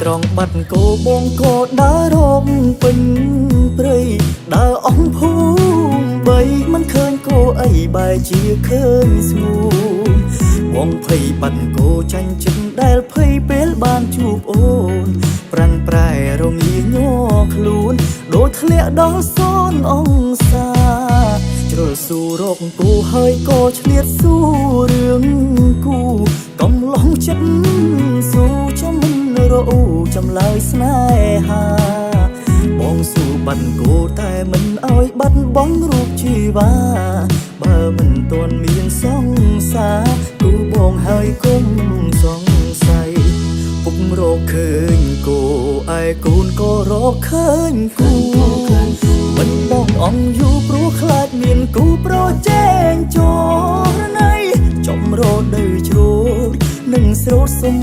ត្រង់បាត់គោបងក៏ដើររកពេញព្រៃដើរអស់ភូមិបីមិនឃើញគោអីបែរជាឃើញស្ងួនបងភ័យបាត់គោចាញ់ចិត្តដែលភ័យពេលបានជួបអូនប្រាំងប្រែរងាញ័រខ្លួនដូចធ្លាក់ដល់សូនអង្សាជ្រុលស៊ូរកគោហើយក៏ឆ្លៀតស៊ូរឿងគូកំឡុងចិត្តស៊ូចាំមិនរអ៊ូចាំឡើយស្នេហាបងស៊ូបាត់គោតែមិនអោយបាត់បង់រូបជីវ៉ាបើមិនទាន់មានសង្សារគូបងហើយគុំសង្ស័យពុករកឃើញគោឯកូនក៏រកឃើញគូមិនបងអំយូរព្រោះខ្លាចមានគូប្រជែងចរណៃចំរោដៅជ្រូកនឹងស្រោតសុំ